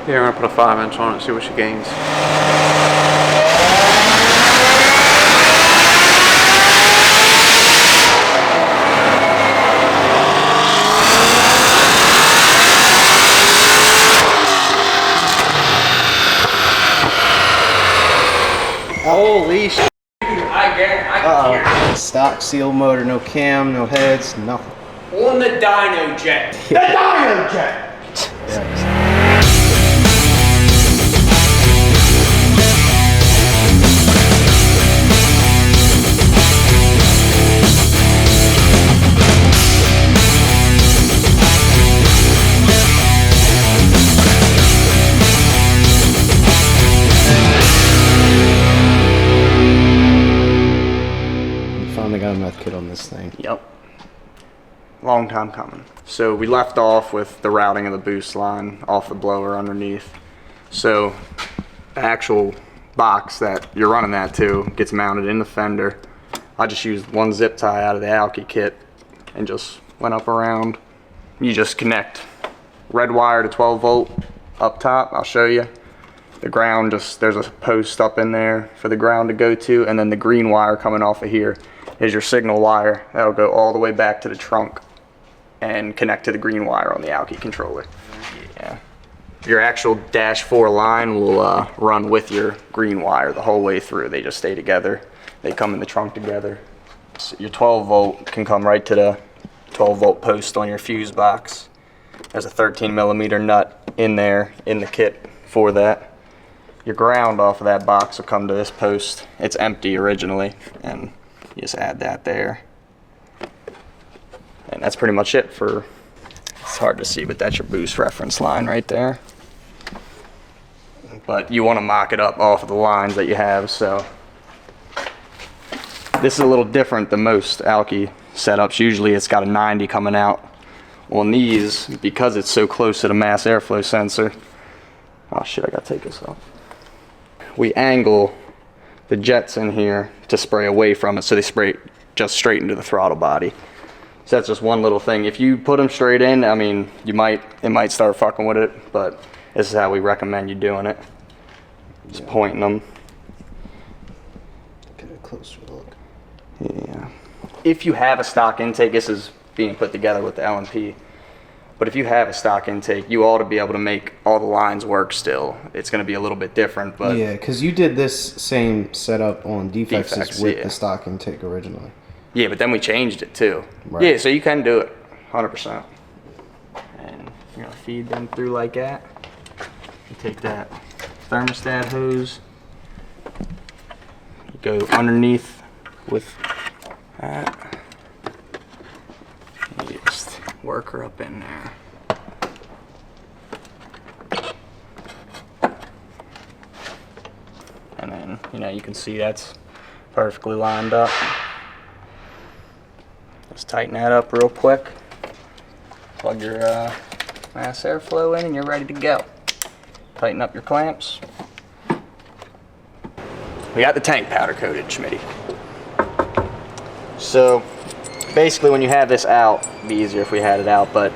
Yeah, we're gonna put a 5-inch on it, see what she gains. Holy shit. I guarantee. Stock seal motor, no cam, no heads, nothing. On the Dynojet. The Dynojet! Yeah. Finally got a meth kit on this thing. Yep. Long time coming. So we left off with the routing of the boost line off the blower underneath. So the actual box that you're running that to gets mounted in the fender. I just used one zip tie out of the Alki kit and just went up around. You just connect red wire to 12 volt up top. I'll show you. The ground, just there's a post up in there for the ground to go to, and then the green wire coming off of here is your signal wire. That'll go all the way back to the trunk and connect to the green wire on the Alki controller. Yeah. Your actual dash 4 line will run with your green wire the whole way through. They just stay together. They come in the trunk together. So your 12 volt can come right to the 12 volt post on your fuse box. There's a 13 millimeter nut in there in the kit for that. Your ground off of that box will come to this post. It's empty originally, and you just add that there. And that's pretty much it for, it's hard to see, but that's your boost reference line right there. But you want to mock it up off of the lines that you have, so. This is a little different than most Alki setups. Usually it's got a 90 coming out. On these, because it's so close to the mass airflow sensor, oh shit, I gotta take this off. We angle the jets in here to spray away from it, so they spray just straight into the throttle body. So that's just one little thing. If you put them straight in, I mean, it might start fucking with it, but this is how we recommend you doing it. Just pointing them. Get a closer look. Yeah. If you have a stock intake, this is being put together with the LMP. But if you have a stock intake, you ought to be able to make all the lines work still. It's going to be a little bit different, but... Yeah, because you did this same setup on defects with yeah. the stock intake originally. Yeah, but then we changed it too. Right. Yeah, so you can do it, 100%. And you're going to feed them through like that. You take that thermostat hose. You go underneath with that. You just work her up in there. And then, you know, you can see that's perfectly lined up. Just tighten that up real quick. Plug your mass airflow in and you're ready to go. Tighten up your clamps. We got the tank powder coated, Schmitty. So basically when you have this out, it'd be easier if we had it out, but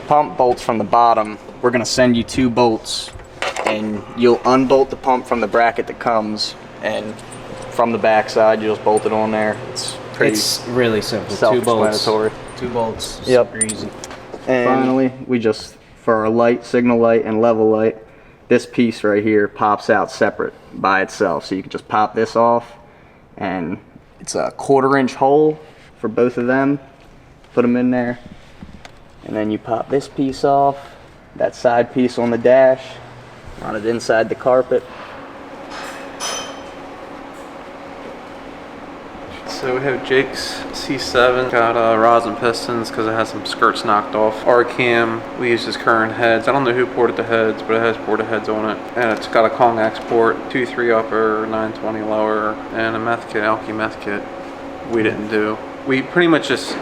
pump bolts from the bottom, we're gonna send you 2 bolts and you'll unbolt the pump from the bracket that comes, and from the back side you'll just bolt it on there. It's really simple. 2 bolts. 2 bolts. Yep. Super easy. And finally, we just, for our light, signal light and level light, this piece right here pops out separate by itself. So you can just pop this off, and it's a 1/4-inch hole for both of them. Put them in there. And then you pop this piece off, that side piece on the dash, run it inside the carpet. So we have Jake's C7, got rods and pistons because it has some skirts knocked off. Our cam, we use his current heads. I don't know who ported the heads, but it has ported heads on it. And it's got a Kong export, 2.3 upper, 920 lower, and a meth kit, Alki meth kit. We didn't do. We pretty much just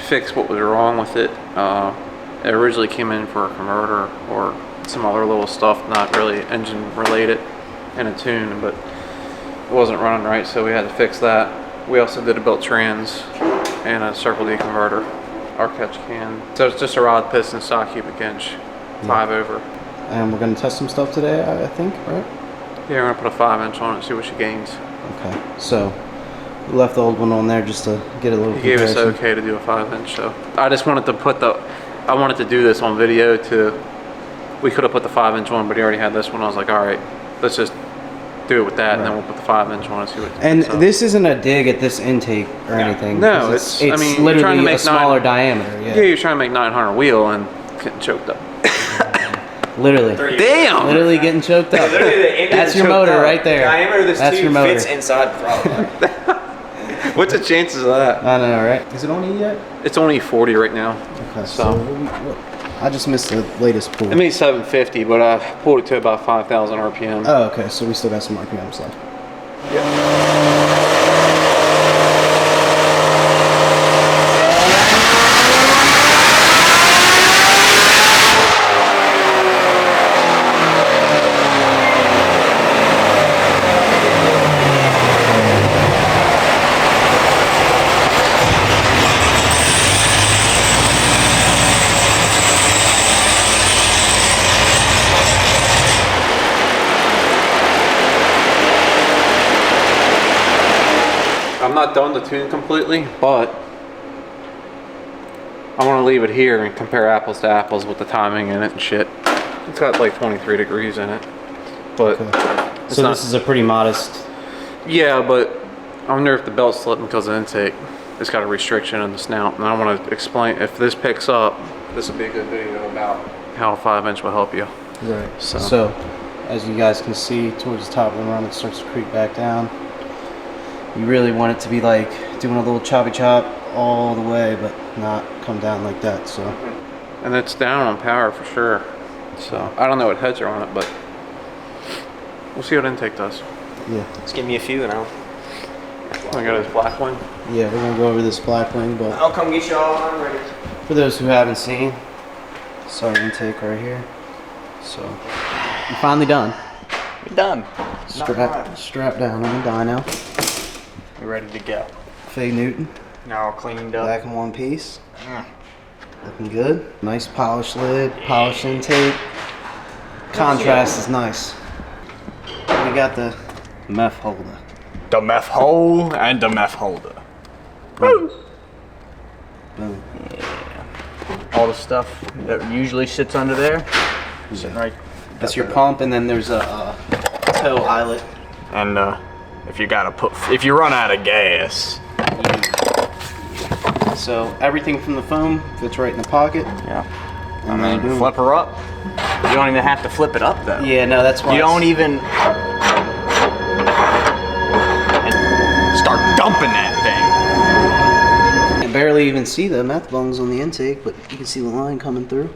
fixed what was wrong with it. It originally came in for a converter or some other little stuff, not really engine related, and a tune, but it wasn't running right, so we had to fix that. We also did a belt trans and a circle D converter, our catch can. So it's just a rod piston, stock cubic inch, 5 over. and we're gonna test some stuff today, I think, right? Yeah, we're gonna put a 5-inch on it, see what she gains. Okay, so we left the old one on there just to get a little He gave us comparison. okay to do a 5-inch, so I just wanted to put I wanted to do this on video we could have put the 5-inch on, but he already had this one. I was like, all right, let's just do it with that, and then we'll put the 5-inch on and see what. And this isn't a dig at this intake or anything. No, 'cause it's I mean, literally you're trying to make a smaller diameter. Yeah, you're trying to make 900 wheel and getting choked up. Literally. Damn! Literally getting choked up. Literally the end That's is your choked motor up. right there. The diameter of this That's your tube motor. fits inside the throttle. What's the chances of that? I don't know, right? Is it on E yet? It's only 40 right now. Okay, So- I just missed the latest pull. It made 750, but I pulled it to about 5,000 RPM. Oh, okay, so we still got some RPMs left. I'm not done the tune completely, but I want to leave it here and compare apples to apples with the timing in it and shit. It's got like 23 degrees in it, but it's So not, this is a pretty modest. yeah, but I wonder if the belt's slipping because of intake. It's got a restriction in the snout, and I want to explain, if this picks up, this would be a good video about how a 5-inch will help you. Right. So- So, as you guys can see, towards the top of the run, it starts to creep back down. You really want it to be like doing a little choppy chop all the way, but not come down like that. So, And it's down on power for sure. So I don't know what heads are on it, but we'll see what intake does. yeah. Just give me a few and I got his Blackwing. Yeah, we're gonna go over this Blackwing, but I'll come get you all when I'm ready. for those who haven't seen, it's our intake right here. So, we're finally done. We're done. Strap down on the dyno. We're ready to go. Faye Newton, Now all cleaned up. back in one piece. Looking good. Nice polished lid, polished intake. Contrast is nice. We got the meth holder. The meth hole and the meth holder. Boom. All the stuff that usually sits under there, sitting right. That's your pump, and then there's a tow eyelet. And if you run out of gas, So everything from the foam fits right in the pocket. yeah. I And then mean, boom. flip her up. You don't even have to flip it up though. Yeah, no, that's why. You don't even start dumping that thing. You barely even see the meth bungs on the intake, but you can see the line coming through.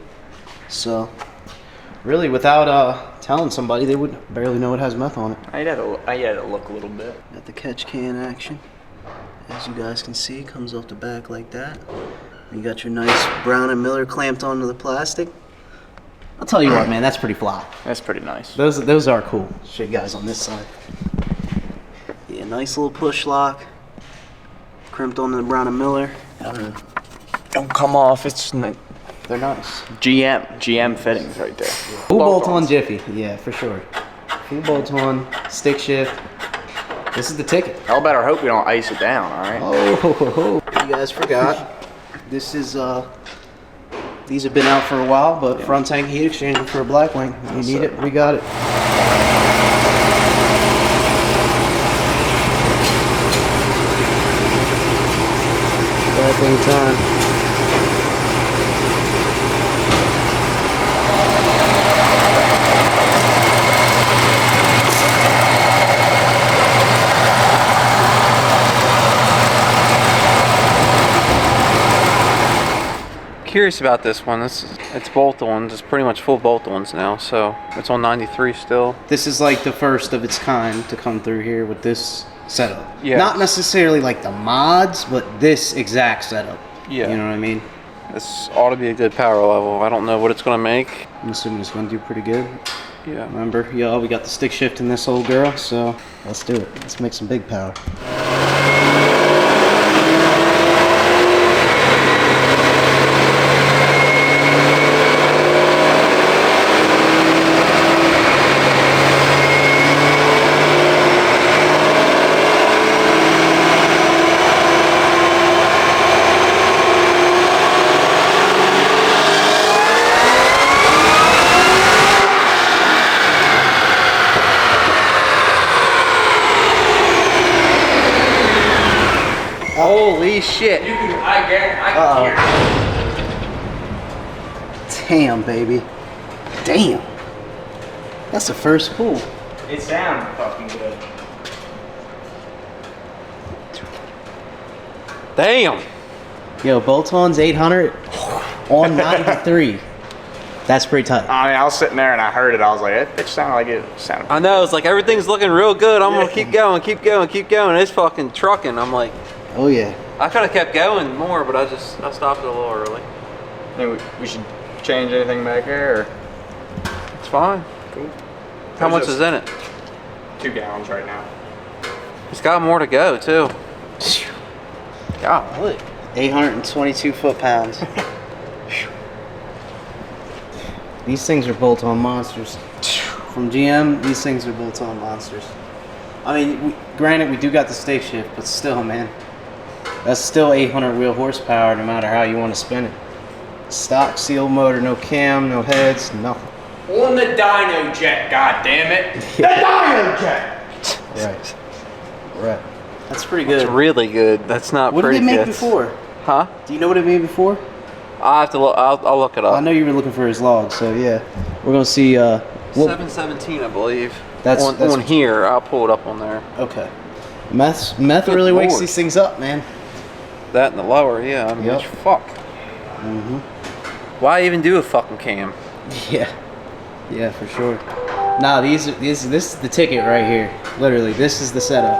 So, really, without telling somebody, they would barely know it has meth on it. I had to look a little bit. Got the catch can action. As you guys can see, comes off the back like that. You got your nice Brown and Miller clamped onto the plastic. I'll tell you what, man, that's pretty fly. That's pretty nice. Those are cool. Show you guys on this side. Yeah, nice little push lock. Crimped onto the Brown and Miller. Don't come off. It's They're nice. GM fittings right there. Full bolt on Jiffy, yeah, for sure. Full bolt on, stick shift. This is the ticket. Y'all better hope we don't ice it down. All right. Oh, ho, ho, ho. You guys forgot. This is these have been out for a while, but front tank heat exchanger for a Blackwing. You need it, we got it. Blackwing time. Curious about this one. It's bolt-ons. It's pretty much full bolt-ons now, so it's on 93 still. This is like the first of its kind to come through here with this setup. Yeah. Not necessarily like the mods, but this exact setup. Yeah. You know what I mean? This ought to be a good power level. I don't know what it's gonna make. I'm assuming it's going to do pretty good. Yeah. Remember, y'all, we got the stick shift in this old girl, so let's do it. Let's make some big power. Holy shit. I can hear Damn, baby. Damn. That's the first pull. it. It sounds fucking good. Damn. Yo, bolt-ons 800 on 93. That's pretty tight. I mean, I was sitting there and I heard it. I was like, it sounded like it sounded. I know, it's like everything's looking real good. I'm gonna keep going, keep going, keep going. It's fucking trucking. I'm like, Oh yeah. I could have kept going more, but I stopped it a little early. Think we should change anything back here? Or? It's fine. Cool. How much is in it? 2 gallons right now. It's got more to go too. Golly. 822 foot-pounds. These things are bolt-on monsters. From GM, these things are bolt-on monsters. I mean, granted, we do got the stake shift, but still, man. That's still 800 wheel horsepower, no matter how you want to spin it. Stock seal motor, no cam, no heads, nothing. On the Dynojet, goddammit! The Dynojet! Right. Right. That's pretty good. It's really good. That's not What did pretty they make good. before? Huh? Do you know what it made before? I have to look. I'll look it I up. know you were looking for his log, so yeah. We're gonna see. 717, I believe. That's on here. I'll pull it up on there. Okay. Meth Good really wakes Lord. these things up, man. That and the lower, yeah. I mean, Yep. it's fuck. Why even do a fucking cam? Yeah. Yeah, for sure. Nah, this is the ticket right here. Literally, this is the setup.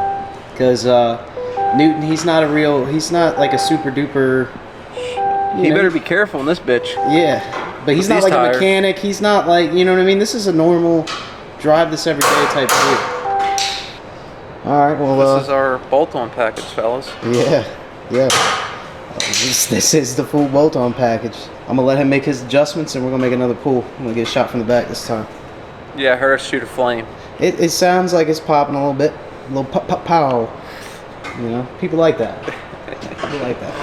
Because Newton, he's not like a super duper. You better be careful in this bitch. Yeah, but he's With not these like tires. a mechanic. He's not like, you know what I mean. This is a normal drive this every day type deal. All right, well, This is our bolt-on package, fellas. yeah. This is the full bolt-on package. I'm gonna let him make his adjustments, and we're gonna make another pull. I'm gonna get a shot from the back this time. Yeah, I heard us shoot a flame. It sounds like it's popping a little bit, a little pow. You know, people like that. People like that.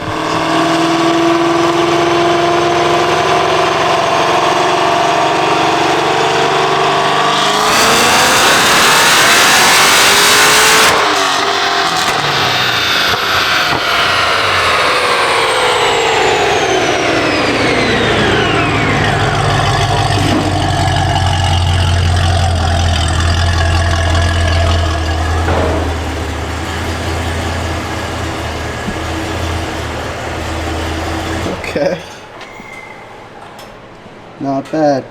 Okay. Not bad.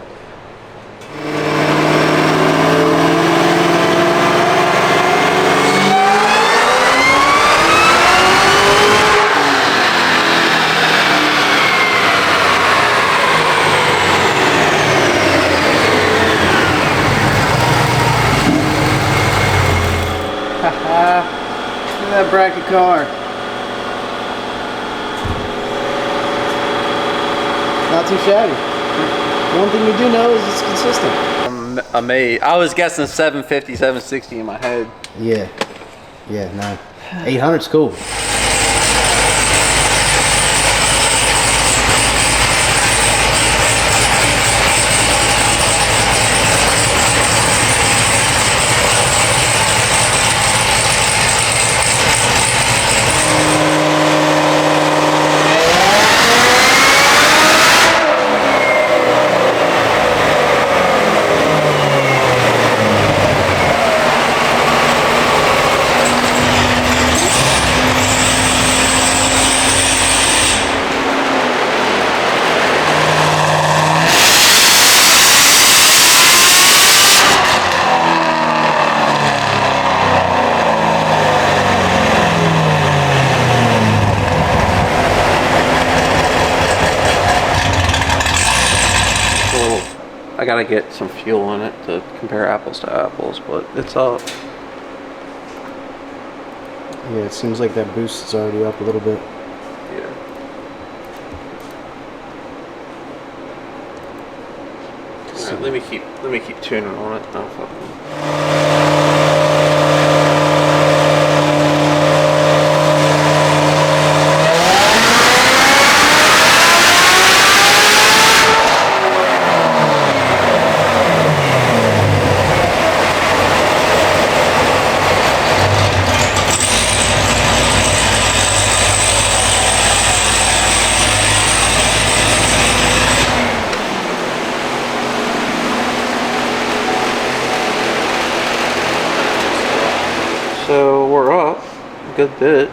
Haha. Look at that bracket car. Not too shabby. One thing you do know is it's consistent. I'm amazed. I was guessing 750, 760 in my head. Yeah. Yeah, no. 800's cool. I gotta get some fuel in it to compare apples to apples, but it's up. Yeah, it seems like that boost is already up a little bit. Yeah. Alright, let me keep tuning on it. No fucking. good bit.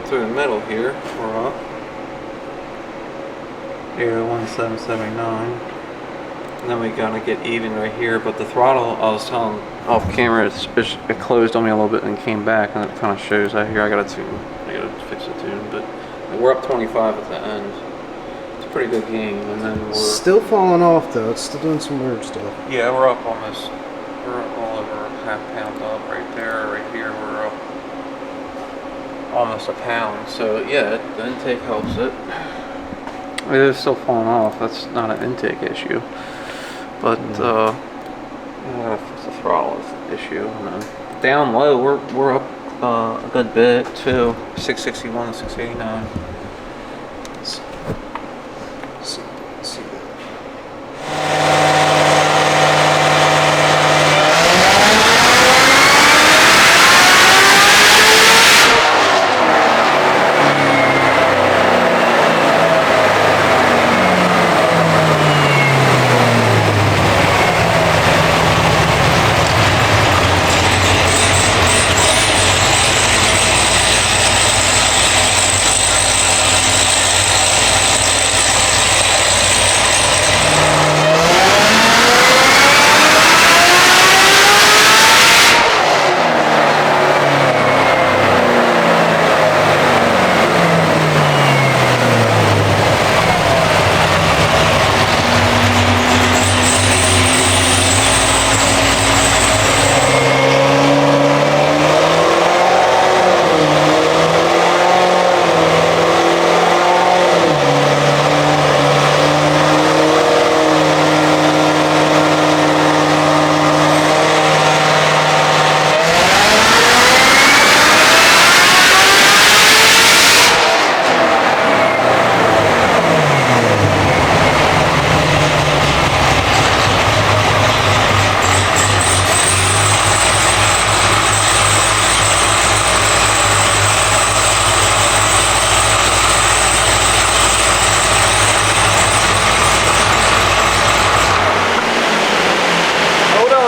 Through the middle here, we're up. 801,779. And then we gotta get even right here, but the throttle, I was telling off camera, it closed on me a little bit and came back, and it kind of shows out here. I gotta fix the tune, but we're up 25 at the end. It's a pretty good game, and then we're Still falling off though. It's still doing some weird stuff. yeah, we're up almost. We're up all over half pound up right there, right here. We're up almost a pound. So yeah, the intake helps it. It is still falling off. That's not an intake issue, but yeah, it's the throttle is the issue. And then down low, we're up a good bit too. 661 to 689. See that.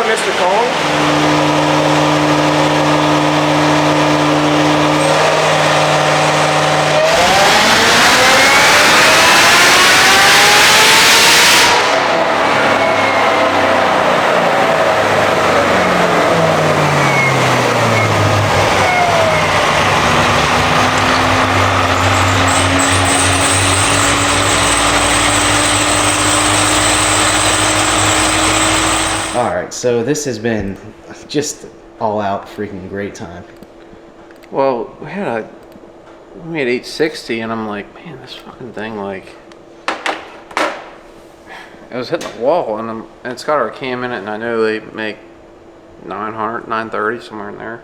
Mr. Kong. Alright, so this has been just all out freaking great time. Well, we made 860, and I'm like, man, this fucking thing, like, it was hitting the wall, and it's got our cam in it, and I know they make 900, 930, somewhere in there.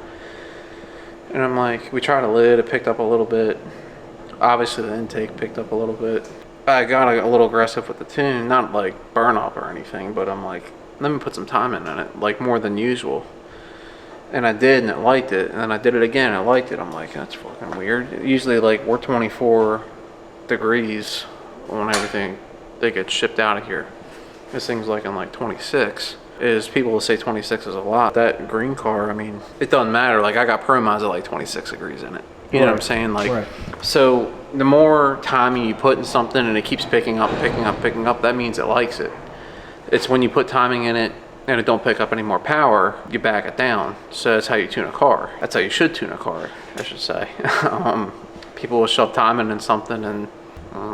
And I'm like, we tried a lid, it picked up a little bit. Obviously, the intake picked up a little bit. I got a little aggressive with the tune, not like burn up or anything, but I'm like, let me put some time in it, like more than usual. And I did, and it liked it. And then I did it again, and it liked it. I'm like, that's fucking weird. Usually, like, we're 24 degrees on everything that gets shipped out of here. This thing's like in like 26. People will say 26 is a lot. That green car, I mean, it doesn't matter. Like, I got Pro Mods at like 26 degrees in it. You know what I'm saying? Like, right. So the more timing you put in something and it keeps picking up, that means it likes it. It's when you put timing in it and it don't pick up any more power, you back it down. So that's how you tune a car. That's how you should tune a car, I should say. People will shove timing in something and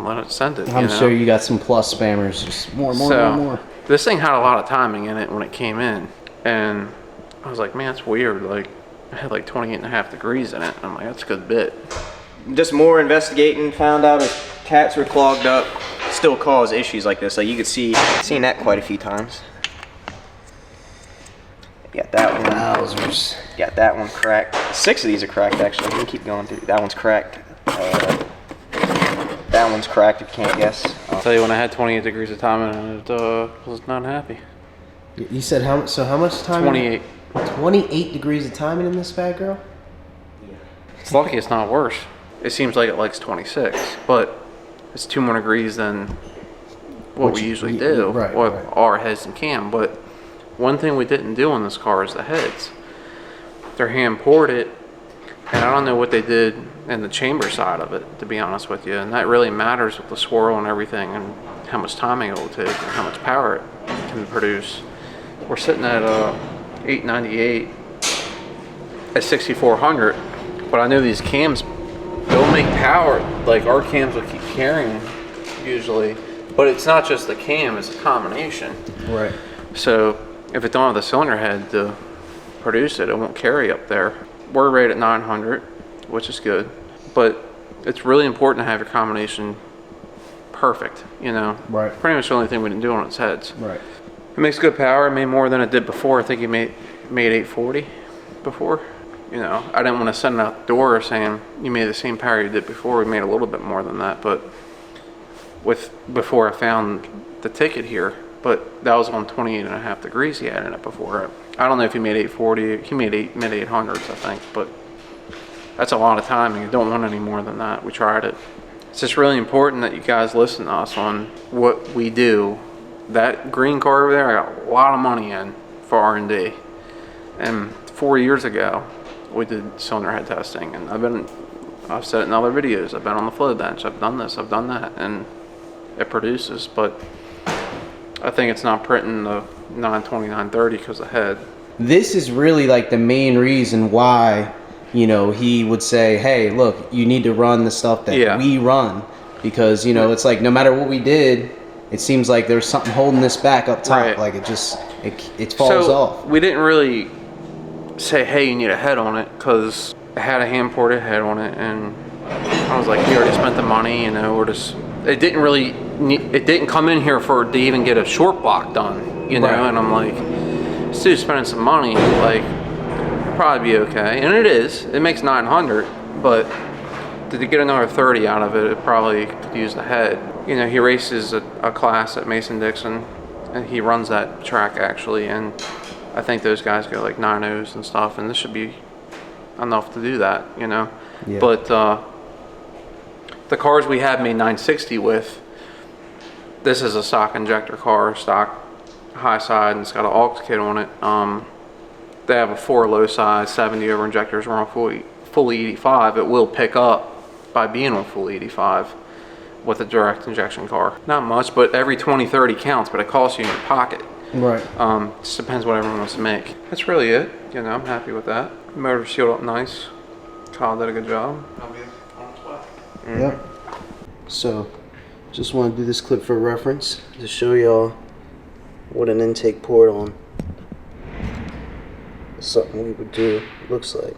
let it send it. I'm sure you got some plus spammers, just more. This thing had a lot of timing in it when it came in, and I was like, man, it's weird. Like, it had like 28.5 degrees in it. I'm like, that's a good bit. Just more investigating, found out if cats were clogged up, still cause issues like this. Like you could seen that quite a few times. Got that one. Wowzers. Got that one cracked. 6 of these are cracked actually. We can keep going through. That one's cracked. That one's cracked if you can't guess. I'll tell you, when I had 28 degrees of timing in it, was not happy. You said how much time? 28. 28 degrees of timing in this bad girl? It's lucky it's not worse. It seems like it likes 26, but it's 2 more degrees than what we usually do with our heads and cam. But one thing we didn't do on this car is the heads. they're hand poured it, and I don't know what they did in the chamber side of it, to be honest with you. And that really matters with the swirl and everything, and how much timing it will take and how much power it can produce. We're sitting at 898 at 6400, but I know these cams, they'll make power. Like our cams will keep carrying usually, but it's not just the cam, it's a combination. Right. So if it don't have the cylinder head to produce it, it won't carry up there. We're rated at 900, which is good, but it's really important to have your combination perfect, you know. Right. Pretty much the only thing we didn't do on its heads. Right. It makes good power. It made more than it did before. I think it made 840 before. You know, I didn't want to send out the door saying you made the same power you did before. We made a little bit more than that, but before I found the ticket here, but that was on 28.5 degrees he had in it before. I don't know if he made 840. He made mid 800s, I think, but that's a lot of timing. You don't want any more than that. We tried it. It's just really important that you guys listen to us on what we do. That green car over there, I got a lot of money in for R&D. And 4 years ago, we did cylinder head testing, and I've said it in other videos. I've been on the flow bench. I've done this. I've done that, and it produces. But I think it's not printing the 920, 930 because of head. This is really like the main reason why, you know, he would say, hey, look, you need to run the stuff that we run, because, you know, it's like no matter what we did, it seems like there's something holding this back up top. Right. Like it falls off. We didn't really say, hey, you need a head on it, because it had a hand ported head on it, and I was like, you already spent the money, you know. It didn't come in here to even get a short block done, you know. Right. And I'm like, this dude's spending some money, like, probably be okay. And it makes 900, but to get another 30 out of it, it probably could use the head. You know, he races a class at Mason-Dixon, and he runs that track actually, and I think those guys go like 9.0s and stuff, and this should be enough to do that, you know. Yeah. But the cars we have made 960 with, this is a stock injector car, stock high side, and it's got an aux kit on it. They have a 4 low side, 70 over injectors. We're on fully 85. It will pick up by being on full 85 with a direct injection car. Not much, but every 20-30 counts, but it costs you in your pocket. Right. Just depends what everyone wants to make. That's really it. You know, I'm happy with that. Motor sealed up nice. Kyle did a good job. I'll be on its way. Mm-hmm. Yep. So, just want to do this clip for reference to show y'all what an intake port on something we would do looks like.